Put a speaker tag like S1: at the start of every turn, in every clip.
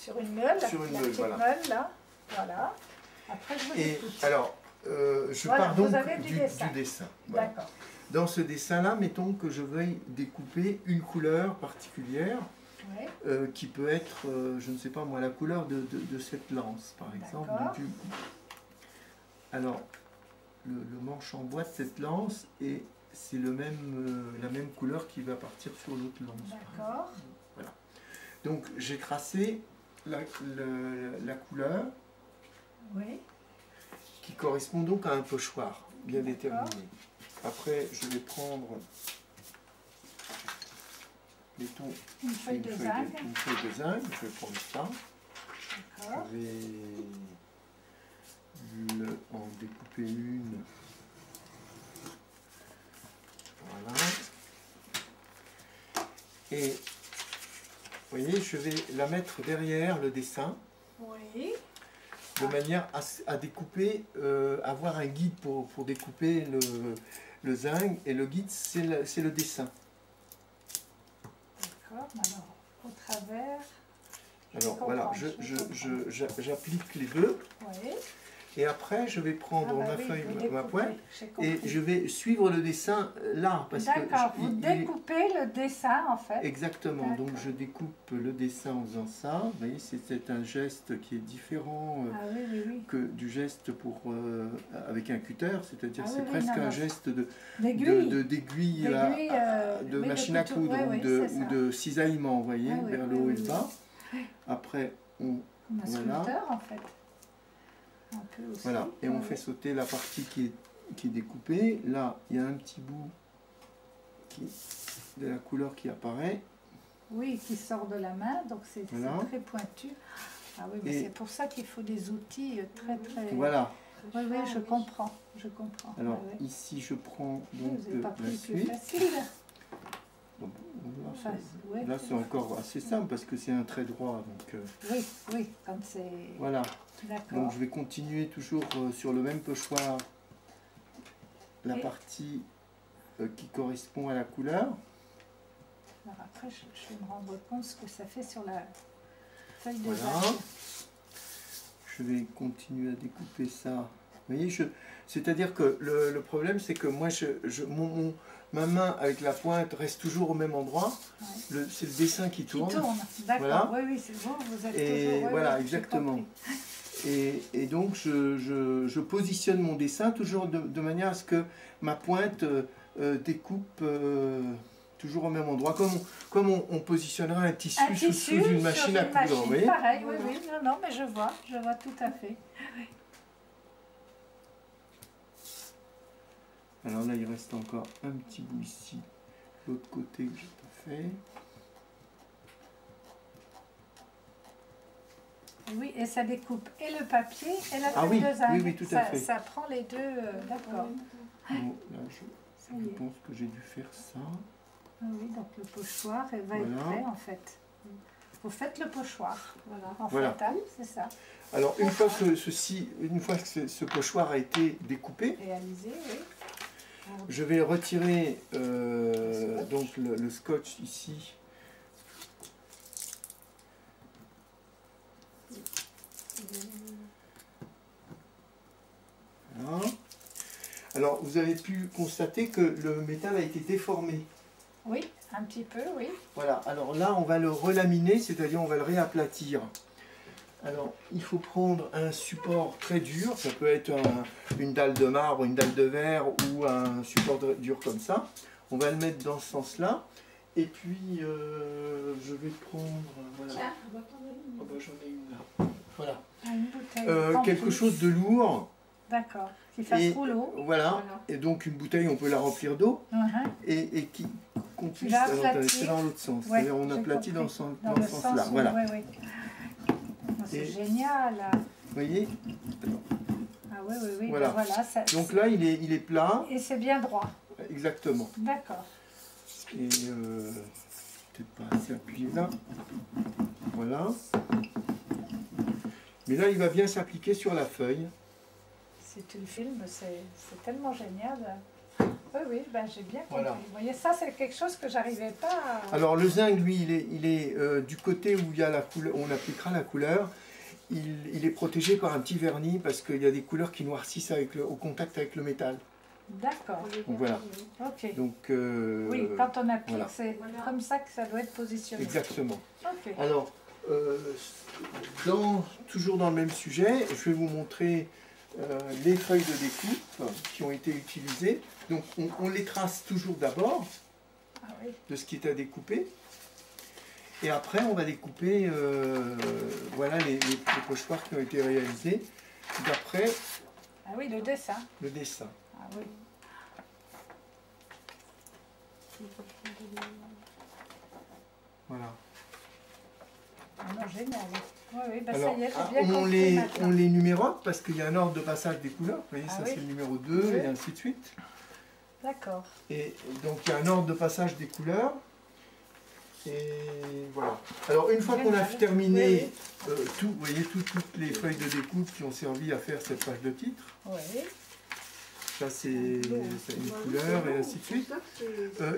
S1: sur une meule, la petite
S2: voilà.
S1: meule là. Voilà. Après, je vous
S2: Et
S1: écoute.
S2: alors, je
S1: Voilà,
S2: pars
S1: vous
S2: donc
S1: avez
S2: du
S1: du dessin.
S2: dessin. Voilà.
S1: D'accord.
S2: Dans ce dessin-là, mettons que je veuille découper une couleur particulière
S1: Oui.
S2: qui peut être, je ne sais pas moi, la couleur de cette lance, par exemple. Alors, le manche en bois de cette lance, et c'est la même couleur qui va partir sur l'autre lance.
S1: D'accord.
S2: Voilà. Donc, j'ai tracé la couleur qui correspond donc à un pochoir bien déterminé. Après, je vais prendre, mettons,
S1: une feuille de zinc.
S2: Je vais prendre ça. Je vais en découper une. Voilà. Et vous voyez, je vais la mettre derrière le dessin.
S1: Oui.
S2: De manière à découper, avoir un guide pour découper le zinc, et le guide c'est le dessin.
S1: D'accord, alors au travers.
S2: Alors voilà, j'applique les deux.
S1: Oui.
S2: Et après, je vais prendre ma feuille, ma pointe, et je vais suivre le dessin là.
S1: D'accord, vous découpez le dessin en fait.
S2: Exactement, donc je découpe le dessin en faisant ça. Vous voyez, c'est un geste qui est différent que du geste avec un cutter, c'est-à-dire c'est presque un geste d'aiguille, de machine à coudre ou de cisaillement, vous voyez, vers le haut et le bas. Après, on
S1: sculpteur en fait. Un peu aussi.
S2: Voilà, et on fait sauter la partie qui est découpée. Là, il y a un petit bout de la couleur qui apparaît.
S1: Oui, qui sort de la main, donc c'est très pointu. Ah oui, mais c'est pour ça qu'il faut des outils très.
S2: Voilà.
S1: Oui, oui, je comprends.
S2: Alors, ici, je prends donc
S1: vous n'avez pas pris
S2: la
S1: plus
S2: suite.
S1: Facile.
S2: Donc, là, c'est encore assez simple parce que c'est un trait droit. Donc,
S1: oui, comme c'est...
S2: Voilà. Donc je vais continuer toujours sur le même pochoir la partie qui correspond à la couleur.
S1: Alors après, je vais me rendre compte ce que ça fait sur la feuille de
S2: zinc. Je vais continuer à découper ça. Vous voyez, c'est-à-dire que le problème, c'est que moi, ma main avec la pointe reste toujours au même endroit. C'est le dessin qui tourne.
S1: D'accord,
S2: voilà.
S1: Oui, c'est bon, vous êtes
S2: toujours... voilà, exactement. Et donc, je positionne mon dessin toujours de manière à ce que ma pointe découpe toujours au même endroit, comme on positionnerait un tissu sous une machine à coudre. Vous voyez ?
S1: Pareil, oui, non, mais je vois tout à fait.
S2: Alors là, il reste encore un petit bout ici, l'autre côté que je n'ai pas fait.
S1: Oui, et ça découpe et le papier et la feuille de zinc.
S2: Oui, tout à fait.
S1: Ça prend les deux, d'accord.
S2: Bon, là, je pense que j'ai dû faire ça.
S1: Ah oui, donc le pochoir va être prêt en fait. Vous faites le pochoir, en frontal, c'est ça.
S2: Alors, une fois que ce pochoir a été découpé,
S1: réalisé, oui.
S2: Je vais retirer donc le scotch ici. Voilà. Alors, vous avez pu constater que le métal a été déformé.
S1: Oui, un petit peu, oui.
S2: Voilà, alors là, on va le relaminer, c'est-à-dire on va le réaplatir. Alors, il faut prendre un support très dur, ça peut être une dalle de marbre, une dalle de verre ou un support dur comme ça. On va le mettre dans ce sens-là. Et puis, je vais prendre... Voilà. Oh, bah, j'en ai une là. Voilà.
S1: Une bouteille.
S2: Quelque chose de lourd.
S1: D'accord, qui fasse rouleau.
S2: Voilà, et donc une bouteille, on peut la remplir d'eau. Et qu'on puisse... C'est dans l'autre sens, c'est-à-dire on aplatit dans ce sens-là. Voilà.
S1: C'est génial.
S2: Vous voyez?
S1: Ah oui.
S2: Voilà.
S1: Ben voilà ça,
S2: donc là, il est plat.
S1: Et c'est bien droit.
S2: Exactement.
S1: D'accord.
S2: Et peut-être pas assez appuyé là. Voilà. Mais là, il va bien s'appliquer sur la feuille.
S1: Si tu le filmes, c'est tellement génial. Oui, oui, ben, j'ai bien compris.
S2: Voilà.
S1: Vous voyez, ça, c'est quelque chose que j'arrivais pas à...
S2: Alors le zinc, lui, il est du côté où il y a la couleur, on appliquera la couleur. Il est protégé par un petit vernis parce qu'il y a des couleurs qui noircissent au contact avec le métal.
S1: D'accord.
S2: Donc voilà.
S1: Ok.
S2: Donc,
S1: Oui, quand on applique,
S2: voilà.
S1: c'est comme ça que ça doit être positionné.
S2: Exactement.
S1: Ok.
S2: Alors, toujours dans le même sujet, je vais vous montrer les feuilles de découpe qui ont été utilisées. Donc on les trace toujours d'abord
S1: Ah oui.
S2: de ce qui est à découper. Et après, on va découper voilà, les pochoirs qui ont été réalisés d'après
S1: Ah oui, le dessin.
S2: le dessin.
S1: Ah oui.
S2: Voilà.
S1: Ah non, génial. Oui, oui, ben
S2: Alors,
S1: ça y est, j'ai bien
S2: on
S1: compris maintenant.
S2: les numérote parce qu'il y a un ordre de passage des couleurs. Vous voyez,
S1: Ah
S2: ça
S1: oui.
S2: c'est le numéro 2
S1: Oui.
S2: et ainsi de suite.
S1: D'accord.
S2: Et donc il y a un ordre de passage des couleurs. Et voilà. Alors une fois qu'on a
S1: Génial.
S2: terminé
S1: Oui,
S2: tout, vous voyez toutes les feuilles de découpe qui ont servi à faire cette page de titre.
S1: oui.
S2: Ça c'est une couleur et ainsi de suite.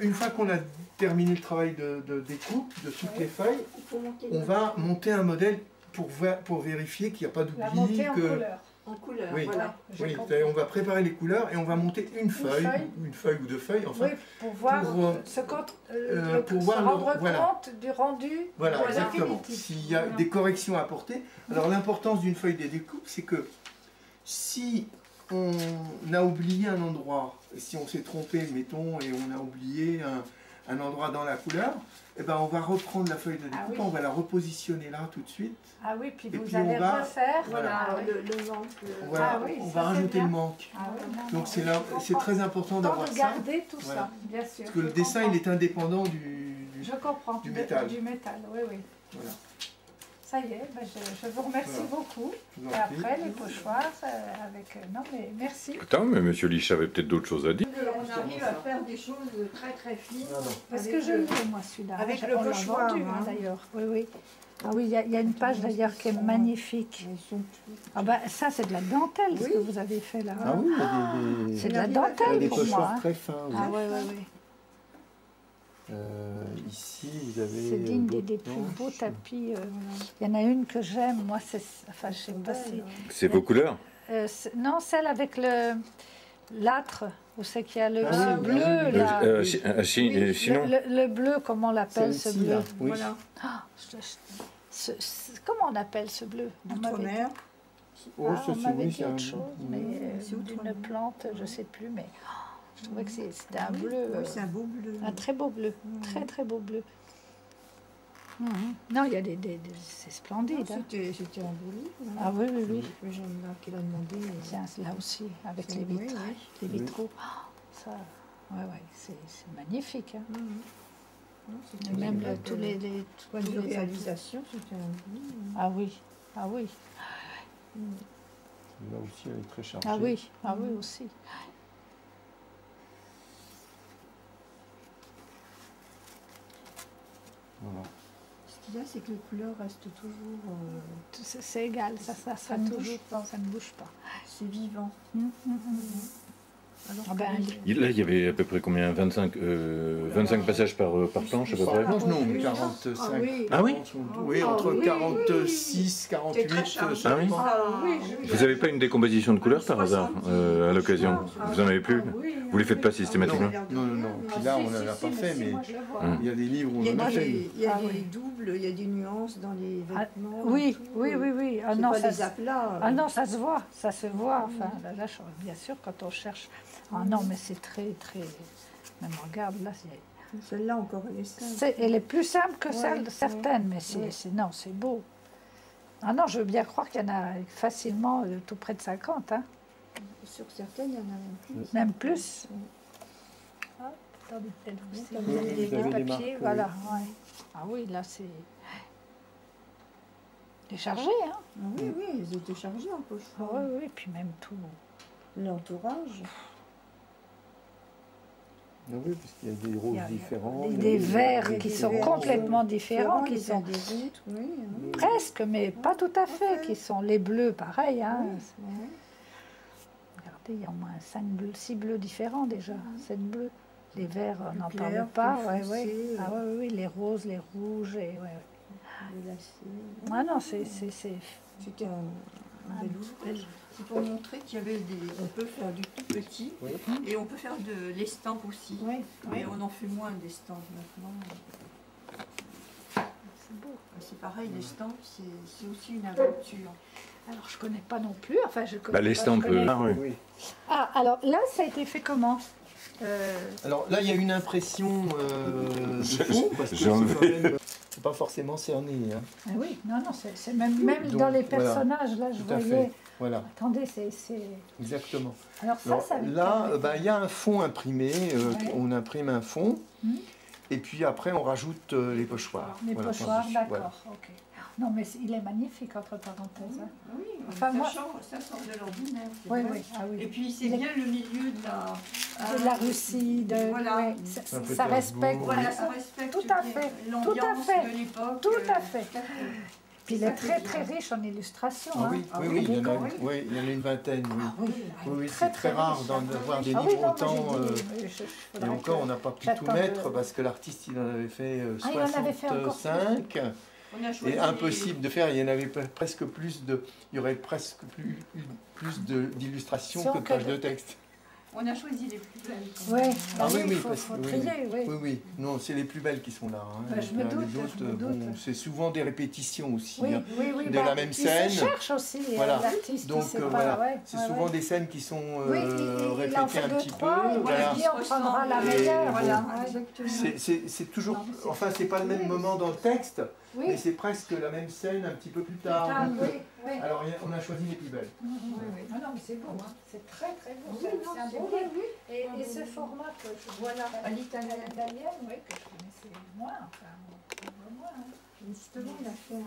S2: Une fois qu'on a terminé le travail de découpe de toutes les feuilles, on va monter un modèle pour vérifier qu'il n'y a pas
S1: La
S2: d'oubli.
S1: montée en couleur.
S3: En couleur,
S2: Oui.
S3: voilà.
S1: J'ai
S2: Oui,
S1: compris.
S2: on va préparer les couleurs et on va monter une feuille ou deux feuilles, enfin,
S1: Oui, pour voir
S2: pour, pour voir
S1: se
S2: le-
S1: rendre
S2: voilà.
S1: compte du rendu
S2: voilà,
S1: voilà,
S2: exactement.
S1: définitif.
S2: S'il y a des corrections à apporter. Alors l'importance d'une feuille de découpe, c'est que si on a oublié un endroit, si on s'est trompé, mettons, et on a oublié un endroit dans la couleur, eh ben, on va reprendre la feuille de découpe,
S1: Ah oui.
S2: on va la repositionner là tout de suite.
S1: Ah oui, puis
S2: Et
S1: vous
S2: puis
S1: allez
S2: on va-
S1: refaire.
S2: Voilà.
S1: Ah oui.
S3: Le manque.
S2: Voilà,
S1: Ah oui,
S2: on
S1: ça,
S2: va
S1: c'est
S2: rajouter
S1: bien.
S2: le manque.
S1: Ah oui, non, non,
S2: Donc c'est
S1: oui,
S2: là,
S1: je
S2: c'est
S1: comprends.
S2: très important
S1: Tant
S2: d'avoir
S1: de
S2: ça.
S1: garder tout
S2: Voilà.
S1: ça, bien sûr.
S2: Parce que le
S1: je
S2: dessin,
S1: comprends.
S2: il est indépendant du
S1: Je comprends.
S2: du métal.
S1: Du métal, oui, oui.
S2: Voilà.
S1: Ça y est, ben je vous remercie
S2: Voilà.
S1: beaucoup.
S2: Je vous en
S1: Et
S2: prie.
S1: après, les pochoirs avec... non, mais merci.
S4: Attends, mais Monsieur Lich avait peut-être d'autres choses à dire.
S3: On arrive à faire des choses très très fines.
S2: Non, non.
S1: Parce
S3: Avec
S1: que je
S3: le-
S1: l'ai, moi, celui-là.
S3: avec
S1: On
S3: le
S1: l'a
S3: pochoir,
S1: vendu,
S3: hein.
S1: d'ailleurs. Oui, oui. Ah oui, il y a une page, d'ailleurs, qui est magnifique. Ah ben, ça, c'est de la dentelle, ce
S3: Oui.
S1: que vous avez fait, là.
S2: Ah oui, il y a des,
S1: C'est de la
S3: Il y a
S1: dentelle,
S2: des
S1: pour moi.
S2: pochoirs
S1: hein.
S2: très fins. Oui.
S1: Ah oui, oui, oui.
S2: Ici, vous avez.
S1: C'est digne des
S2: d'autres
S1: plus
S2: planches.
S1: beaux tapis. Il y en a une que j'aime, moi, c'est... Enfin, je sais pas si...
S4: C'est vos couleurs?
S1: Non, celle avec l'âtre, où c'est qu'il y a le
S2: Ah
S1: ce
S2: oui,
S1: bleu,
S2: oui, oui.
S1: là.
S4: Sinon,
S1: Le bleu, comment on l'appelle, ce
S2: Celle-ci,
S1: bleu?
S2: là, oui.
S3: Voilà.
S1: Ah, comment on appelle ce bleu? On m'avait dit-
S3: D'outre-mer.
S2: Oh,
S1: Ah,
S2: ça,
S1: on
S2: c'est
S1: m'avait
S2: oui,
S1: dit
S2: c'est un
S1: autre chose, mais
S3: c'est
S1: d'une
S3: outre-mer.
S1: plante, je ne sais plus, mais je trouvais que c'était un
S3: Oui,
S1: bleu,
S3: oui, c'est un beau bleu.
S1: un très beau bleu, très très beau bleu. Non, il y a c'est splendide. hein.
S3: C'était un beau livre.
S1: Ah oui, oui, oui.
S3: Le jeune là qui l'a demandé.
S1: Tiens, là aussi, avec
S3: C'est-
S1: les
S3: oui,
S1: vitrails,
S3: oui.
S1: les
S2: Oui.
S1: vitraux. Ah, ça, ouais, ouais, c'est magnifique. hein.
S3: Non,
S1: Et
S3: c'était
S1: même
S3: bien
S1: tous
S3: que-
S1: les
S3: point
S1: tous
S3: de
S1: les-
S3: réalisation, c'était un beau livre.
S1: Ah oui, ah oui,
S2: Là aussi, elle est très chargée.
S1: ah oui, ah oui aussi.
S2: Voilà.
S3: Ce qu'il y a, c'est que les couleurs restent toujours.
S1: C'est égal, ça
S3: Ça ne bouge
S1: pas, ça ne bouge pas.
S3: C'est vivant. Alors
S1: Ah ben,
S3: que
S4: là, il y avait à peu près combien? 25 passages par planche à peu près?
S2: Non, non,
S3: plus,
S2: 45.
S3: Ah oui.
S4: Ah oui?
S2: Oui,
S3: Ah
S2: entre
S3: oui,
S2: 46, 48.
S3: C'est très chargé.
S4: Ah oui? Vous n'avez pas une décomposition de couleurs par hasard à l'occasion? Vous en avez plus? Vous les faites pas systématiquement?
S2: Non, non, non. Puis là, on n'en a pas fait, mais il y a des livres où
S3: Il y a
S2: on en a fait.
S3: il y a
S1: Ah
S3: des
S1: oui.
S3: doubles, il y a des nuances dans les
S1: Ah,
S3: vêtements.
S1: oui,
S3: et tout.
S1: oui, oui, oui. Ah
S3: C'est
S1: non,
S3: pas
S1: ça,
S3: des aplats.
S1: ah non, ça se voit, ça se voit. Enfin, là, bien sûr, quand on cherche. Ah non, mais c'est très, très. Même regarde, là,
S3: Celle-là encore, elle est simple.
S1: elle est plus simple que
S3: Ouais,
S1: celle de certaines, mais
S3: ouais.
S1: non, c'est beau. Ah non, je veux bien croire qu'il y en a facilement tout près de 50, hein.
S3: Sur certaines, il y en a même plus.
S1: Même plus. Ah, attendez, peut-être
S3: Oui,
S1: si
S3: comme
S1: vous
S3: vous
S1: avez
S3: avez
S1: des
S3: des
S1: papiers,
S2: marques, oui.
S1: voilà. Ouais. Ah oui, là, c'est. Déchargé, hein.
S3: Ah oui, oui, ils étaient chargés en poche.
S1: Ah oui, oui, puis même tout.
S3: L'entourage.
S2: Ah oui, parce qu'il y a des roses
S1: Il y a
S2: différents.
S1: Des verts
S3: il y a
S1: qui
S3: des
S1: sont
S3: verts
S1: complètement différents, qui
S3: les uns
S1: sont
S3: des autres, oui. hein.
S1: presque, mais pas tout à fait,
S3: fait.
S1: qui sont les bleus, pareil. Hein.
S3: Oui,
S1: Regardez, il y a au moins 6 bleus différents déjà, 7 bleus. Les verts, on n'en
S3: clair,
S1: parle pas.
S3: plus
S1: Ouais,
S3: foncé,
S1: ouais. Ah ouais, ouais, les roses, les rouges. Et, ouais,
S3: le lacet.
S1: ouais. Ah non, c'est
S3: C'était un bel ouvrage.
S5: C'est pour montrer qu'il y avait des. On peut faire du tout petit
S2: Oui.
S5: et on peut faire de l'estampe aussi.
S1: Oui,
S5: Mais on en fait moins d'estampes maintenant.
S1: c'est beau.
S5: C'est pareil, l'estampe, c'est aussi une aventure.
S1: Alors, je connais pas non plus. Enfin, je connais
S4: Bah,
S1: pas,
S4: l'estampe,
S1: je connais.
S4: ah oui.
S2: Oui.
S1: Ah, alors là, ça a été fait comment
S2: Alors là, il y a une impression de fond, parce que
S4: j'ai enlevé.
S2: c'est pas forcément cerné. Hein.
S1: Ah oui, non, non, c'est même
S2: Donc,
S1: dans les
S2: voilà.
S1: personnages, là, je
S2: Tout à
S1: voyais.
S2: fait. Voilà,
S1: Attendez, c'est.
S2: exactement.
S1: Alors ça,
S2: Alors,
S1: ça veut
S2: là,
S1: dire-
S2: il y a un fond imprimé,
S1: Ouais.
S2: on imprime un fond,
S1: Mhm.
S2: et puis après on rajoute les pochoirs.
S1: Les
S2: Voilà,
S1: pochoirs,
S2: par-dessus.
S1: d'accord,
S2: Voilà.
S1: ok. Non, mais il est magnifique, entre parenthèses. Hein.
S5: Oui,
S1: Enfin, moi-
S5: ça sort de l'ordinaire. c'est
S1: Oui,
S5: vrai.
S1: oui, ah oui.
S5: Et puis c'est
S1: Il est-
S5: bien le milieu de
S1: De la Russie, de.
S5: Voilà.
S1: ouais,
S2: Un peu
S1: ça
S2: de
S1: respecte.
S2: Gainsbourg.
S5: Voilà, ça respecte
S1: Tout à fait,
S5: l'ambiance
S1: fait,
S5: de l'époque.
S1: tout à fait.
S5: tout à fait.
S1: Puis il est très très riche en illustrations.
S2: Ah
S1: hein.
S2: oui,
S5: Ah
S2: oui,
S5: oui,
S2: oui, il y en a,
S1: d'accord,
S2: oui, il y en a une vingtaine. Oui,
S1: Ah oui,
S2: oui, oui,
S1: très,
S2: c'est très
S1: très
S2: rare
S1: riche,
S2: d'avoir des
S1: Ah oui,
S2: livres
S1: non,
S2: autant.
S1: moi, j'ai dit,
S2: Et
S1: faudrait
S2: encore,
S1: que-
S2: on n'a pas pu
S1: j'attends
S2: tout mettre
S1: de-
S2: parce que l'artiste il en avait fait
S1: Ah, il en avait fait encore
S2: 65.
S5: On a choisi
S2: Et impossible de faire, il y en avait presque plus de. Il y aurait presque plus d'illustrations que de
S1: que
S2: pages
S1: de-
S2: de texte.
S5: On a choisi les plus belles. quand
S1: Oui,
S5: même.
S2: Ah oui,
S1: il
S2: oui,
S1: faut,
S2: parce
S1: faut
S2: que-
S1: trier, oui.
S2: Oui, oui, non, c'est les plus belles qui sont là. Hein.
S1: Bah, je me
S2: Les
S1: doute,
S2: autres,
S1: je me
S2: bon,
S1: doute.
S2: c'est souvent des répétitions aussi.
S1: Oui,
S2: hein.
S1: oui, oui.
S2: de
S1: bah,
S2: la même
S1: il
S2: scène.
S1: se cherche aussi,
S2: Voilà.
S1: l'artiste.
S2: Donc
S1: il sait
S2: voilà,
S1: pas, ouais,
S2: c'est
S1: ouais,
S2: souvent
S1: ouais.
S2: des scènes qui sont
S1: Oui, il en
S2: répétées
S1: fait
S2: un
S1: deux,
S2: petit
S1: trois,
S2: peu.
S1: et
S2: Voilà.
S1: puis on prendra la
S2: Et
S1: meilleure.
S2: bon.
S1: Voilà.
S5: Exactement.
S2: C'est toujours,
S1: Non, mais c'est-
S2: enfin c'est pas le même
S1: oui,
S2: moment dans le texte,
S1: Oui,
S2: mais c'est presque la même scène un petit peu plus tard.
S1: ah,
S2: Donc,
S1: oui, oui.
S2: alors on a choisi les plus belles.
S1: Ah non, mais c'est beau, hein. C'est très très beau.
S5: Oui,
S1: C'est
S5: non,
S1: un
S5: c'est
S1: beau
S5: vrai,
S1: livre. Et ce format que je vois là,
S5: À l'italienne.
S1: oui, que je connaissais moins, enfin, moins. Hein.
S5: Justement, il a fait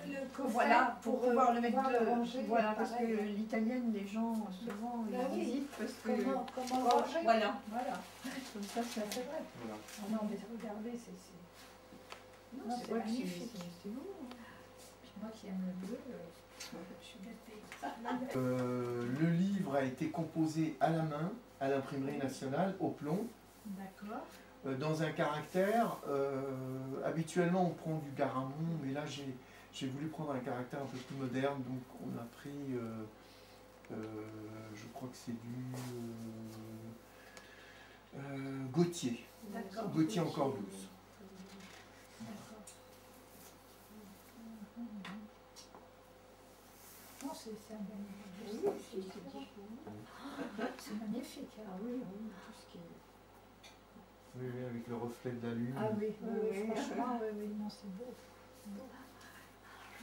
S1: Le coffret
S5: voilà, pour pouvoir le mettre
S1: pouvoir le ranger,
S5: voilà, parce que
S1: pareil, ouais.
S5: l'italienne, les gens souvent
S1: Bah
S5: ils
S1: oui.
S5: hésitent parce que
S1: Comment ranger
S5: voilà,
S1: Voilà,
S5: comme ça
S1: ça c'est vrai.
S2: Voilà.
S1: Oh non, mais regardez,
S5: non,
S1: Non,
S5: c'est
S1: c'est
S5: vrai que
S1: magnifique.
S5: c'est beau.
S1: Puis moi qui aime le bleu, je suis gâtée.
S2: Le livre a été composé à la main à l'imprimerie nationale au plomb.
S1: D'accord.
S2: Dans un caractère, habituellement on prend du Garamond, mais là j'ai voulu prendre un caractère un peu plus moderne, donc on a pris, je crois que c'est du Gautier,
S1: D'accord.
S2: Gautier encore 12.
S1: D'accord. Non, c'est un bel c'est magnifique. Hein.
S5: Ah oui, oui, tout ce qui est.
S2: Oui, oui, avec le reflet de la lune.
S1: Ah oui, oui, oui,
S5: Oui.
S1: franchement, oui, oui, non, c'est beau.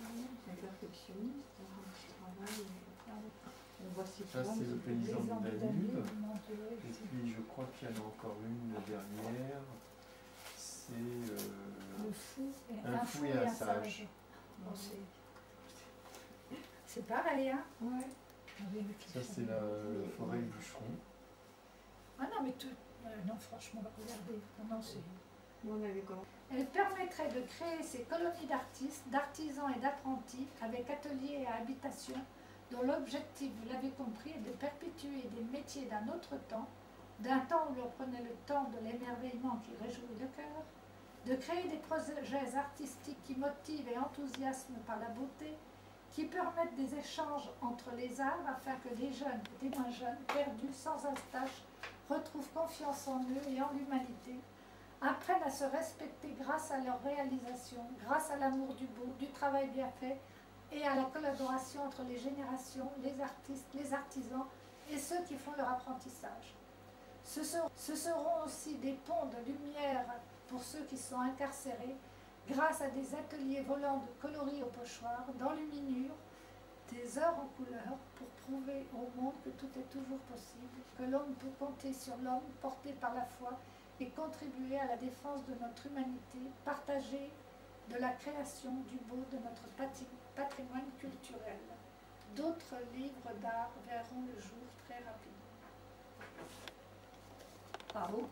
S5: C'est un perfectionniste, ce travail. On voit ses
S2: Ça
S5: plans,
S2: c'est le
S5: c'est
S2: paysan
S1: Les
S2: du
S1: Danube,
S2: Danube.
S1: mon Dieu,
S2: Et
S1: c'est-
S2: puis je crois qu'il y en a encore une dernière, c'est
S1: Le fou et
S2: un fou et un sage.
S1: Bon, c'est pareil, hein.
S5: Ouais.
S1: Ah oui, oui,
S2: Ça c'est la forêt bûcheron.
S1: Ah non, mais tout. Non, franchement, regardez. Non, c'est.
S5: On avait commencé.
S1: Elle permettrait de créer ces colonies d'artistes, d'artisans et d'apprentis avec ateliers et habitations dont l'objectif, vous l'avez compris, est de perpétuer des métiers d'un autre temps, d'un temps où l'on prenait le temps de l'émerveillement qui réjouit le cœur, de créer des projets artistiques qui motivent et enthousiasment par la beauté, qui permettent des échanges entre les arts afin que les jeunes et les moins jeunes, perdus sans astache, retrouvent confiance en eux et en l'humanité, apprennent à se respecter grâce à leur réalisation, grâce à l'amour du beau, du travail bien fait et à la collaboration entre les générations, les artistes, les artisans et ceux qui font leur apprentissage. Ce seront aussi des ponts de lumière pour ceux qui sont incarcérés grâce à des ateliers volants de coloris au pochoir, d'enluminure, des heures en couleur pour prouver au monde que tout est toujours possible, que l'homme peut compter sur l'homme porté par la foi et contribuer à la défense de notre humanité, partager de la création du beau de notre patrimoine culturel. D'autres livres d'art verront le jour très rapidement.
S5: Bravo.